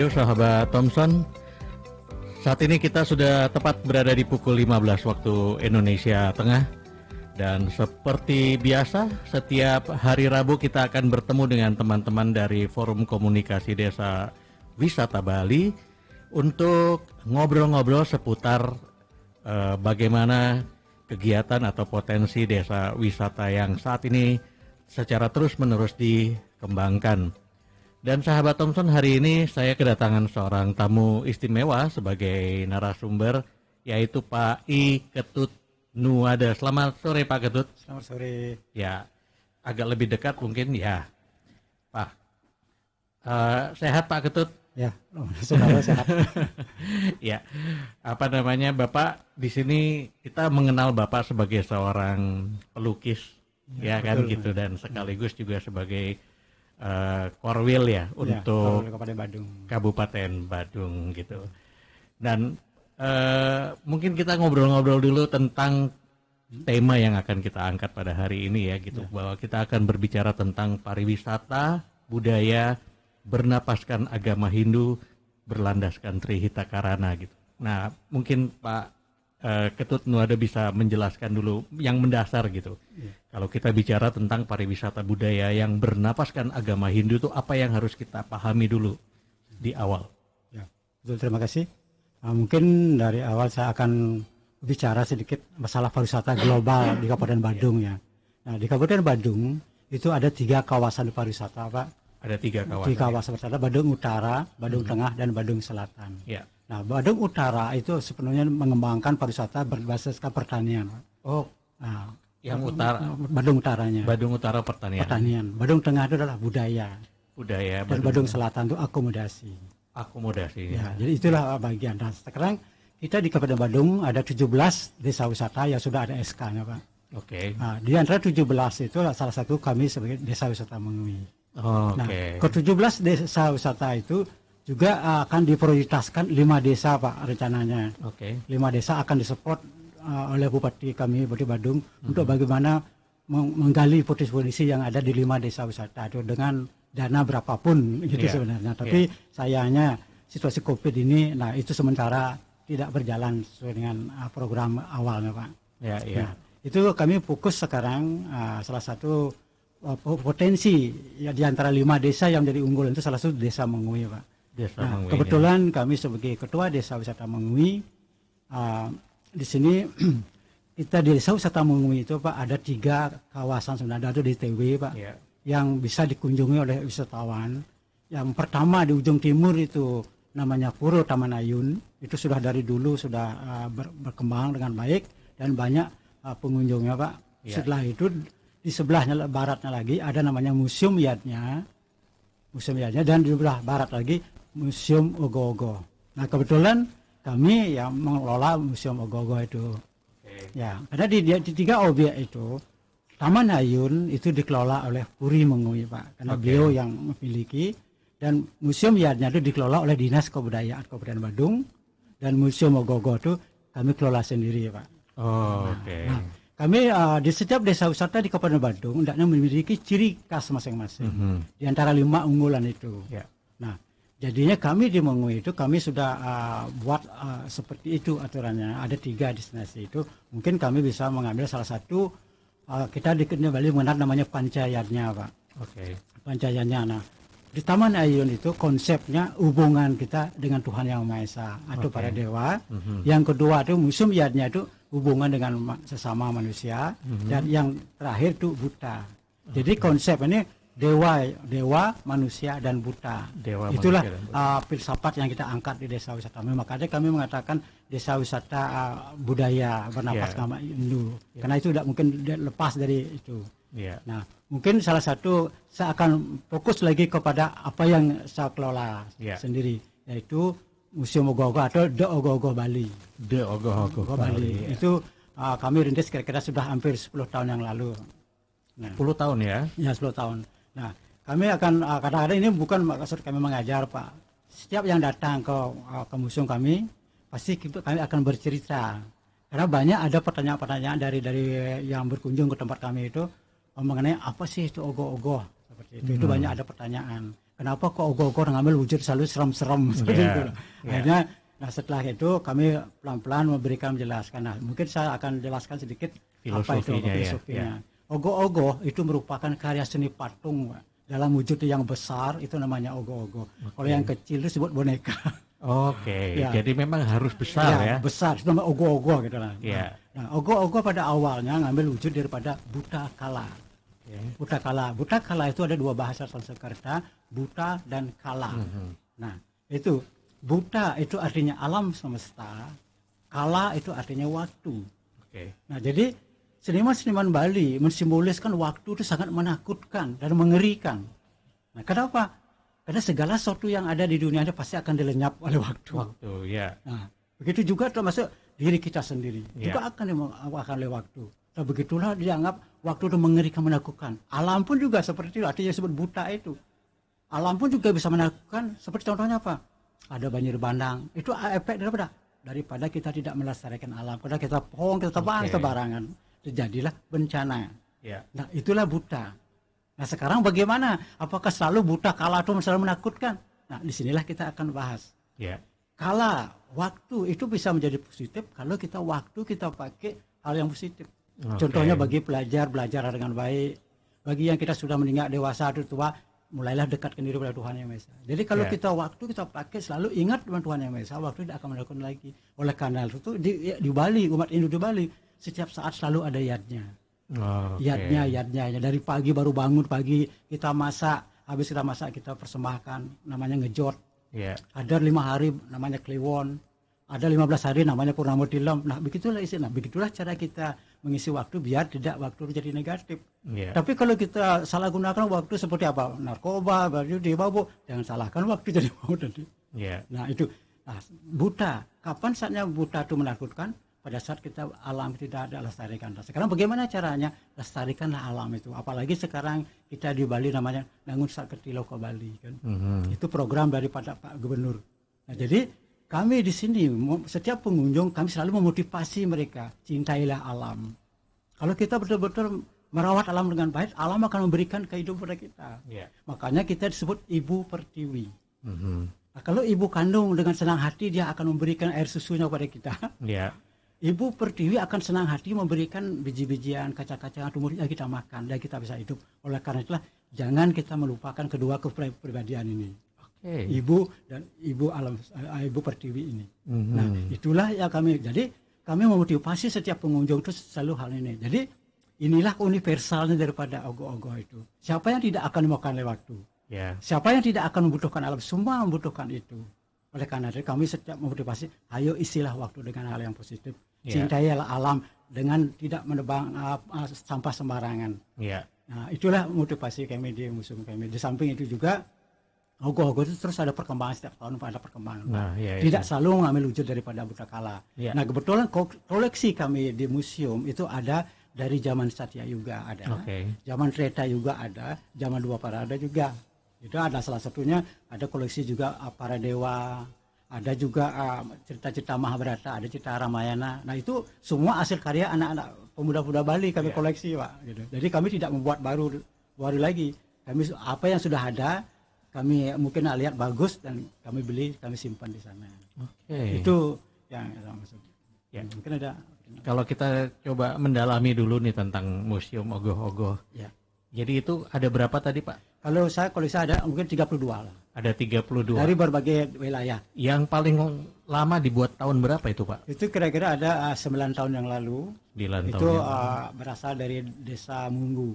Yuk sahabat Thompson, saat ini kita sudah tepat berada di pukul 15 waktu Indonesia Tengah. Dan seperti biasa, setiap hari Rabu kita akan bertemu dengan teman-teman dari Forum Komunikasi Desa Wisata Bali untuk ngobrol-ngobrol seputar bagaimana kegiatan atau potensi desa wisata yang saat ini secara terus-menerus dikembangkan. Dan sahabat Thompson, hari ini saya kedatangan seorang tamu istimewa sebagai narasumber, yaitu Pak I. Ketut Nuada. Selamat sore Pak Ketut. Selamat sore. Ya, agak lebih dekat mungkin ya. Pak, sehat Pak Ketut? Ya, saudara sehat. Ya, apa namanya, Bapak di sini kita mengenal Bapak sebagai seorang pelukis, ya kan betul. gitu, dan sekaligus juga sebagai Korwil ya untuk Kabupaten Badung gitu. Dan mungkin kita ngobrol-ngobrol dulu tentang tema yang akan kita angkat pada hari ini ya gitu, bahwa kita akan berbicara tentang pariwisata, budaya, bernapaskan agama Hindu, berlandaskan Trihita Karana gitu. Nah, mungkin Pak Ketut Nuada bisa menjelaskan dulu yang mendasar gitu. Kalau kita bicara tentang pariwisata budaya yang bernapaskan agama Hindu, itu apa yang harus kita pahami dulu di awal? Ya, betul, terima kasih. Mungkin dari awal saya akan bicara sedikit masalah pariwisata global di Kabupaten Badung ya. Nah, di Kabupaten Badung itu ada 3 kawasan pariwisata, Pak. Ada 3 kawasan. Di kawasan pariwisata Badung Utara, Badung Tengah, dan Badung Selatan. Ya. Nah, Badung Utara itu sepenuhnya mengembangkan pariwisata berbasiskan pertanian. Oh, nah, yang utara. Badung Utaranya. Badung Utara pertanian. Badung Tengah itu adalah budaya. Dan Badung Selatan itu akomodasi. Ya, jadi itulah bagian. Nah, sekarang kita di Kabupaten Badung ada 17 desa wisata yang sudah ada SK-nya, Pak. Oke. Nah, di antara 17 itu salah satu kami sebagai desa wisata Mengui. Nah, ke-17 desa wisata itu juga akan diprioritaskan 5 desa, Pak, rencananya. 5 desa akan disupport oleh Bupati kami, Bupati Badung, untuk bagaimana menggali potensi-potensi yang ada di 5 desa wisata itu dengan dana berapapun gitu sebenarnya. Tapi sayangnya situasi COVID ini, nah itu sementara tidak berjalan sesuai dengan program awalnya, Pak. Nah, itu kami fokus sekarang salah satu potensi ya, di antara 5 desa yang jadi unggulan itu salah satu desa Mengui, Pak. Kebetulan kami sebagai ketua desa wisata Mengui, di sini kita di desa wisata Mengui itu, Pak, ada 3 kawasan sebenarnya, ada di TW, Pak, yang bisa dikunjungi oleh wisatawan. Yang pertama di ujung timur itu namanya Puro Taman Ayun, itu sudah dari dulu sudah berkembang dengan baik dan banyak pengunjungnya, Pak. Setelah itu di sebelahnya baratnya lagi ada namanya Museum Yadnya, dan di sebelah barat lagi Museum Ogo-Ogo. Nah, kebetulan kami yang mengelola Museum Ogo-Ogo itu. Ya, karena di 3 objek itu Taman Ayun itu dikelola oleh Puri Mengui, Pak, karena beliau yang memiliki, dan Museum Yadnya itu dikelola oleh Dinas Kebudayaan Kabupaten Badung, dan Museum Ogo-Ogo itu kami kelola sendiri, Pak. Nah, kami di setiap desa wisata di Kabupaten Badung hendaknya memiliki ciri khas masing-masing di antara 5 unggulan itu. Nah, jadinya kami di Mengui itu kami sudah buat seperti itu aturannya. Ada 3 destinasi itu. Mungkin kami bisa mengambil salah satu, kita di Bali mengenal namanya Pancayanya, Pak. Pancayanya. Nah, di Taman Ayun itu konsepnya hubungan kita dengan Tuhan Yang Maha Esa atau para dewa. Yang kedua itu Museum Yadnya itu hubungan dengan sesama manusia, dan yang terakhir itu Buddha. Jadi konsep ini dewa, manusia, dan Buddha. Itulah filsafat yang kita angkat di desa wisata. Makanya kami mengatakan desa wisata budaya bernapas agama Hindu. Karena itu tidak mungkin lepas dari itu. Nah, mungkin salah satu saya akan fokus lagi kepada apa yang saya kelola sendiri, yaitu Museum Ogo-Ogo atau The Ogo-Ogo Bali. The Ogo-Ogo Bali. Itu kami rintis kira-kira sudah hampir 10 tahun yang lalu. Nah, 10 tahun ya? Ya, 10 tahun. Nah, kami akan kadang-kadang ini bukan maksud kami mengajar, Pak. Setiap yang datang ke museum kami, pasti kami akan bercerita. Karena banyak ada pertanyaan-pertanyaan dari yang berkunjung ke tempat kami itu mengenai apa sih itu ogoh-ogoh seperti itu. Itu banyak ada pertanyaan. kenapa kok ogoh-ogoh ngambil wujud selalu serem-serem seperti itu. Akhirnya, setelah itu kami pelan-pelan menjelaskan. Nah, mungkin saya akan jelaskan sedikit apa itu filosofinya. Ogoh-ogoh itu merupakan karya seni patung, Pak. Dalam wujud yang besar itu namanya ogoh-ogoh. Kalau yang kecil itu disebut boneka. Jadi memang harus besar ya. Besar, itu namanya ogoh-ogoh gitu lah. Nah, ogoh-ogoh pada awalnya ngambil wujud daripada buta kala. Buta kala itu ada dua bahasa Sanskerta, buta dan kala. Nah, itu buta itu artinya alam semesta, kala itu artinya waktu. Nah, jadi seniman-seniman Bali mensimboliskan waktu itu sangat menakutkan dan mengerikan. Nah, kenapa? Karena segala sesuatu yang ada di dunia ini pasti akan dilenyap oleh waktu. Nah, begitu juga termasuk diri kita sendiri juga akan oleh waktu. Nah, begitulah dianggap waktu itu mengerikan, menakutkan. Alam pun juga seperti itu, artinya disebut buta itu. Alam pun juga bisa menakutkan, seperti contohnya apa? Ada banjir bandang. Itu efek daripada kita tidak melestarikan alam. Karena kita pohon, kita tebang sembarangan. Terjadilah bencana. Nah, itulah buta. Nah, sekarang bagaimana? Apakah selalu buta kala itu selalu menakutkan? Nah, disinilah kita akan bahas. Kala, waktu itu bisa menjadi positif kalau waktu kita pakai hal yang positif. Contohnya bagi belajar dengan baik. Bagi yang kita sudah meninggal dewasa atau tua, mulailah dekatkan diri pada Tuhan Yang Maha Esa. Jadi kalau waktu kita pakai selalu ingat dengan Tuhan Yang Maha Esa, waktu tidak akan melakukan lagi. Oleh karena itu di Bali, umat Hindu di Bali, setiap saat selalu ada yadnya. Yadnya. Dari pagi baru bangun pagi, kita masak, habis kita masak kita persembahkan, namanya ngejot. Ada 5 hari namanya kliwon. Ada 15 hari namanya Purnama Tilam. Nah, begitulah cara kita mengisi waktu biar tidak waktu jadi negatif. Tapi kalau kita salah gunakan waktu seperti apa? Narkoba, judi, mabuk, jangan salahkan waktu jadi mau tadi. Nah, itu. Nah, buta. Kapan saatnya buta itu menakutkan? Pada saat kita alam tidak ada lestarikan. Sekarang bagaimana caranya? Lestarikanlah alam itu. Apalagi sekarang kita di Bali namanya Nangun Sakti Loka Bali kan. Itu program daripada Pak Gubernur. Nah, jadi kami di sini, setiap pengunjung kami selalu memotivasi mereka, cintailah alam. Kalau kita betul-betul merawat alam dengan baik, alam akan memberikan kehidupan pada kita. Makanya kita disebut Ibu Pertiwi. Nah, kalau ibu kandung dengan senang hati dia akan memberikan air susunya kepada kita. Ibu Pertiwi akan senang hati memberikan biji-bijian, kacang-kacangan, tumbuh yang kita makan dan kita bisa hidup. Oleh karena itulah jangan kita melupakan kedua kepribadian ini. Ibu dan Ibu Pertiwi ini. Nah, itulah yang kami memotivasi setiap pengunjung itu selalu hal ini. Jadi inilah universalnya daripada ogoh-ogoh itu. Siapa yang tidak akan dimakan oleh waktu? Siapa yang tidak akan membutuhkan alam? Semua membutuhkan itu. Oleh karena itu kami setiap memotivasi, ayo isilah waktu dengan hal yang positif. Cintailah alam dengan tidak menebang sampah sembarangan. Nah, itulah motivasi kami di museum kami. Di samping itu juga ogoh-ogoh itu terus ada perkembangan, setiap tahun ada perkembangan. Tidak selalu mengambil wujud daripada buta kala. Nah, kebetulan koleksi kami di museum itu ada dari zaman Satya Yuga ada, zaman Treta juga ada, zaman Dua Parada juga. Itu ada salah satunya, ada koleksi juga para dewa, ada juga cerita-cerita Mahabharata, ada cerita Ramayana. Nah, itu semua hasil karya anak-anak pemuda-pemuda Bali kami koleksi, Pak. Gitu. Jadi kami tidak membuat baru lagi. Kami apa yang sudah ada kami mungkin lihat bagus dan kami beli, kami simpan di sana. Itu yang maksud. Mungkin ada. Kalau kita coba mendalami dulu nih tentang Museum Ogoh-Ogoh. Jadi itu ada berapa tadi, Pak? Kalau saya ada mungkin 32 lah. Ada 32. Dari berbagai wilayah. Yang paling lama dibuat tahun berapa itu, Pak? Itu kira-kira ada 9 tahun yang lalu. 9 itu berasal dari Desa Munggu.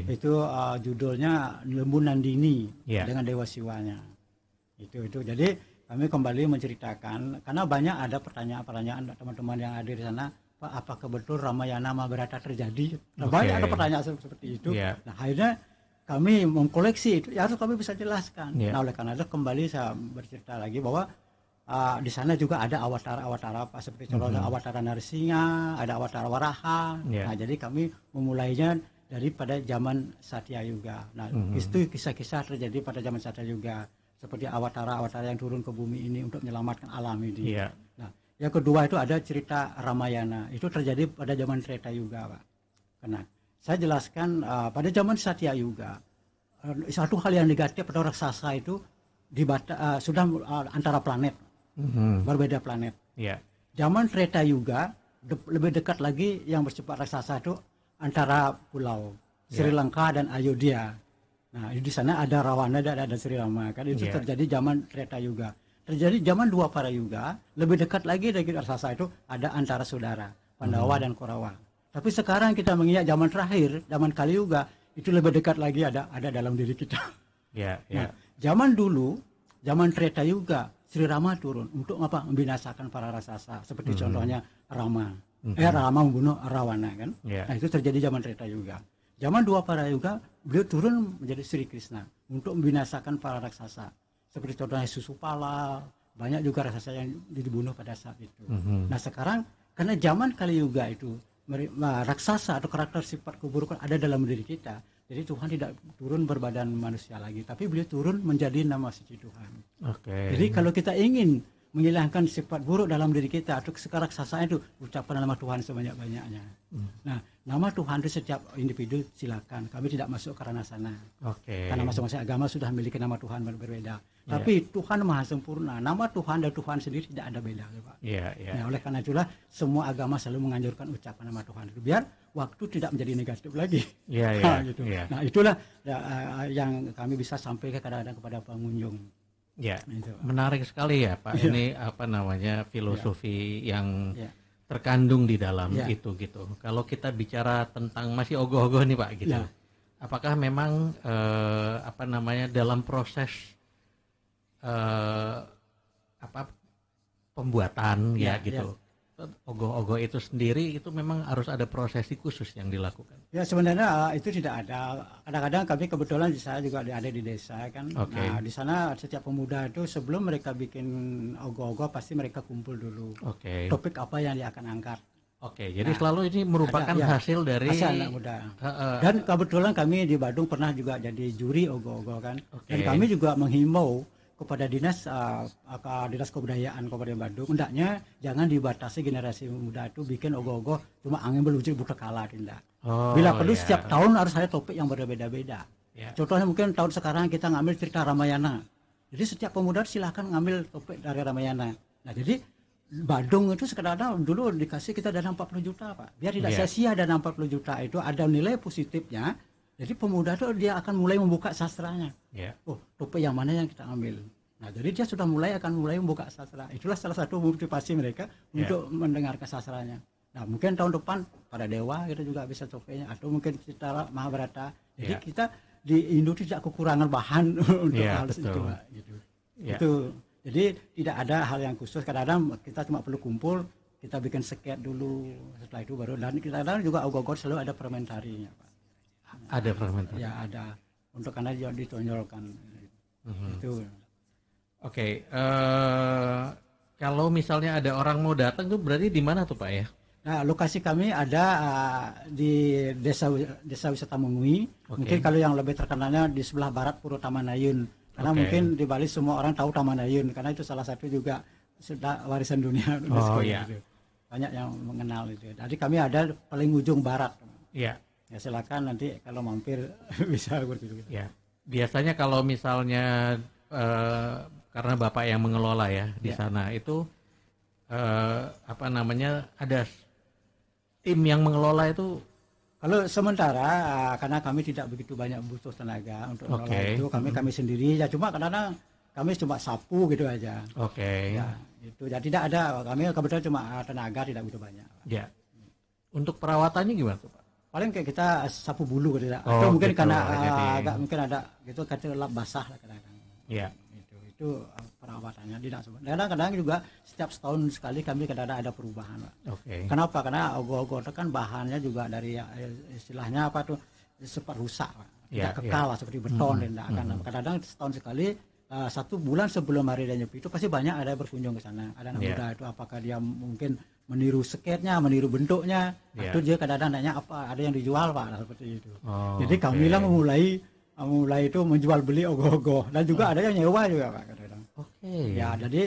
Itu judulnya Lembu Nandini dengan Dewa Siwanya. Itu. Jadi kami kembali menceritakan karena banyak ada pertanyaan teman-teman yang ada di sana, Pak, apakah betul Ramayana Mahabharata terjadi? Nah, banyak ada pertanyaan seperti itu. Nah, akhirnya kami mengkoleksi itu, ya harus kami bisa jelaskan. Nah, oleh karena itu kembali saya bercerita lagi bahwa di sana juga ada awatara Pak, seperti contohnya awatara Narsinga, ada awatara Waraha. Nah, jadi kami memulainya daripada zaman Satya Yuga. Nah, itu kisah-kisah terjadi pada zaman Satya Yuga, seperti awatara yang turun ke bumi ini untuk menyelamatkan alam ini. Nah, yang kedua itu ada cerita Ramayana, itu terjadi pada zaman Treta Yuga, Pak. Karena saya jelaskan pada zaman Satya Yuga, satu hal yang negatif pada raksasa itu sudah antara planet, berbeda planet. Yeah. Zaman Treta Yuga lebih dekat lagi yang bersifat raksasa itu antara pulau Sri Lanka dan Ayodhya. Nah di sana ada Rawana dan ada Sri Rama kan, itu terjadi zaman Treta Yuga. Terjadi zaman Dwapara Yuga lebih dekat lagi dari raksasa itu ada antara saudara Pandawa dan Kaurawa. Tapi sekarang kita mengingat zaman terakhir, zaman Kali Yuga, itu lebih dekat lagi ada dalam diri kita. Nah, zaman dulu, zaman Treta Yuga, Sri Rama turun untuk apa? Membinasakan para raksasa. Seperti contohnya Rama. Rama membunuh Rawana kan. Nah itu terjadi zaman Treta Yuga. Zaman Dwapara Yuga, beliau turun menjadi Sri Krishna untuk membinasakan para raksasa. Seperti contohnya Susupala, banyak juga raksasa yang dibunuh pada saat itu. Nah sekarang karena zaman Kali Yuga itu raksasa atau karakter sifat keburukan ada dalam diri kita, jadi Tuhan tidak turun berbadan manusia lagi, tapi beliau turun menjadi nama suci Tuhan. Jadi kalau kita ingin menghilangkan sifat buruk dalam diri kita atau keraksasaan itu, ucapkan nama Tuhan sebanyak-banyaknya. Nah, nama Tuhan itu setiap individu silakan, kami tidak masuk ke ranah sana. Karena masing-masing agama sudah memiliki nama Tuhan berbeda. Tapi Tuhan Maha Sempurna, nama Tuhan dan Tuhan sendiri tidak ada beda, Pak. Nah, oleh karena itulah semua agama selalu menganjurkan ucapan nama Tuhan itu biar waktu tidak menjadi negatif lagi. Gitu. Nah, itulah yang kami bisa sampaikan kadang-kadang kepada pengunjung. Menarik sekali ya Pak. Ini apa namanya filosofi yang terkandung di dalam itu gitu. Kalau kita bicara tentang masih ogoh-ogoh nih Pak gitu. Apakah memang apa namanya dalam proses pembuatan gitu. Ogoh-ogoh itu sendiri itu memang harus ada prosesi khusus yang dilakukan. Ya sebenarnya itu tidak ada. Kadang-kadang kami kebetulan saya juga ada di desa kan. Nah di sana setiap pemuda itu sebelum mereka bikin ogoh-ogoh pasti mereka kumpul dulu. Topik apa yang dia akan angkat. Jadi selalu ini merupakan hasil dari anak muda. Dan kebetulan kami di Badung pernah juga jadi juri ogoh-ogoh kan. Dan kami juga menghimbau kepada dinas kebudayaan Kabupaten Badung, hendaknya jangan dibatasi generasi muda itu bikin ogoh-ogoh cuma angin berwujud buta kala tidak. Bila perlu setiap tahun harus ada topik yang berbeda-beda. Contohnya mungkin tahun sekarang kita ngambil cerita Ramayana. Jadi setiap pemuda silahkan ngambil topik dari Ramayana. Nah jadi Badung itu sekedar dulu dikasih kita dana 40 juta Pak. Biar tidak sia-sia dana 40 juta itu ada nilai positifnya. Jadi pemuda itu dia akan mulai membuka sastranya. Topik yang mana yang kita ambil. Nah, jadi dia sudah akan mulai membuka sastra. Itulah salah satu motivasi mereka untuk mendengarkan sastranya. Nah, mungkin tahun depan pada Dewa kita juga bisa topiknya atau mungkin cerita Mahabharata. Jadi kita di Indo tidak kekurangan bahan untuk hal itu, Pak, gitu. Itu. Jadi tidak ada hal yang khusus. Kadang-kadang kita cuma perlu kumpul, kita bikin sket dulu, setelah itu baru dan kadang-kadang juga ogoh-ogoh selalu ada fermentarinya, Pak. Ada fermentasi. Ya ada. Untuk karena dia ditonjolkan. Itu. Kalau misalnya ada orang mau datang tuh berarti di mana tuh Pak ya? Nah lokasi kami ada di desa wisata Mengui. Mungkin kalau yang lebih terkenalnya di sebelah barat Puro Tamanayun. Karena mungkin di Bali semua orang tahu Tamanayun karena itu salah satu juga sudah warisan dunia UNESCO. Gitu. Banyak yang mengenal itu. Jadi kami ada paling ujung barat. Ya silakan nanti kalau mampir bisa begitu. Biasanya kalau misalnya karena Bapak yang mengelola ya di sana itu apa namanya ada tim yang mengelola itu. Kalau sementara karena kami tidak begitu banyak butuh tenaga untuk mengelola itu kami sendiri ya cuma kadang-kadang kami cuma sapu gitu aja. Ya, itu ya tidak ada kami kebetulan cuma tenaga tidak begitu banyak. Untuk perawatannya gimana tuh Pak? Paling kayak kita sapu bulu gitu atau mungkin karena agak mungkin ada gitu kata lap basah lah kadang-kadang. Itu perawatannya tidak semua. Kadang-kadang juga setiap setahun sekali kami kadang-kadang ada perubahan, Pak. Kenapa? Karena ogoh-ogoh itu kan bahannya juga dari istilahnya apa tuh sempat rusak, Pak. Tidak kekal lah seperti beton dan kadang-kadang setahun sekali 1 bulan sebelum hari raya Nyepi itu pasti banyak ada yang berkunjung ke sana. Ada anak muda itu apakah dia mungkin meniru sketnya, meniru bentuknya, atau dia kadang-kadang nanya apa, ada yang dijual Pak, seperti itu. Jadi kami lah mulai itu menjual beli ogoh-ogoh dan juga ada yang nyewa juga Pak kadang-kadang. Ya jadi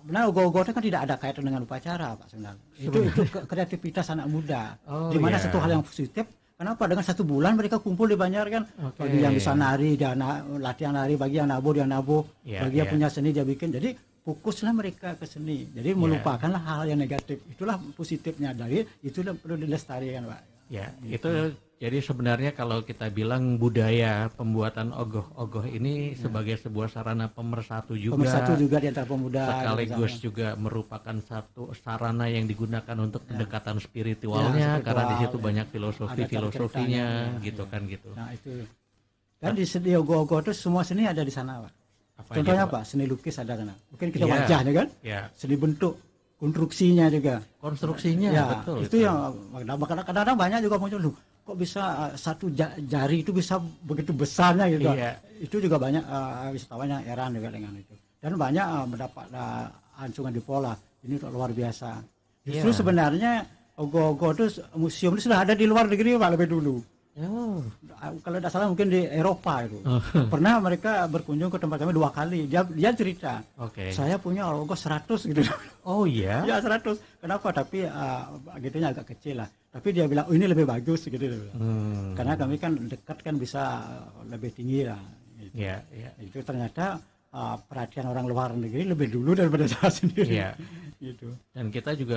benar ogoh-ogoh itu kan tidak ada kaitan dengan upacara Pak sebenarnya. Itu kreativitas anak muda. Dimana satu hal yang positif Kenapa? Dengan 1 bulan mereka kumpul di Banjar kan. Bagi yang bisa nari, dia latihan nari. Bagi yang nabuh, dia nabuh. Bagi yang punya seni, dia bikin. Jadi fokuslah mereka ke seni. Jadi melupakanlah hal yang negatif. Itulah positifnya. Dari itulah perlu dilestarikan, Pak. Ya, itu jadi sebenarnya kalau kita bilang budaya pembuatan ogoh-ogoh ini sebagai sebuah sarana pemersatu juga di antara pemuda. Sekaligus juga merupakan satu sarana yang digunakan untuk pendekatan spiritualnya, karena di situ banyak filosofinya gitu kan gitu. Nah, itu. Dan di seni ogoh-ogoh itu semua seni ada di sana, Pak. Contohnya apa? Seni lukis ada sana. Mungkin kita wajahnya kan? Seni bentuk. Konstruksinya juga. Betul. Itu yang kadang-kadang banyak juga muncul, kok bisa satu jari itu bisa begitu besarnya gitu. Itu juga banyak wisatawan yang heran juga dengan itu. Dan banyak mendapat anjungan di pola. Ini luar biasa. Justru sebenarnya ogoh-ogoh itu museum itu sudah ada di luar negeri, Pak, lebih dulu. Kalau tidak salah mungkin di Eropa itu. Pernah mereka berkunjung ke tempat kami 2 kali. Dia cerita, saya punya ogoh 100 gitu. Oh iya? Ya 100. Kenapa? Tapi gitunya agak kecil lah. Tapi dia bilang, ini lebih bagus gitu. Karena kami kan dekat kan bisa lebih tinggi lah. Gitu. Itu ternyata perhatian orang luar negeri lebih dulu daripada saya sendiri. Gitu. Dan kita juga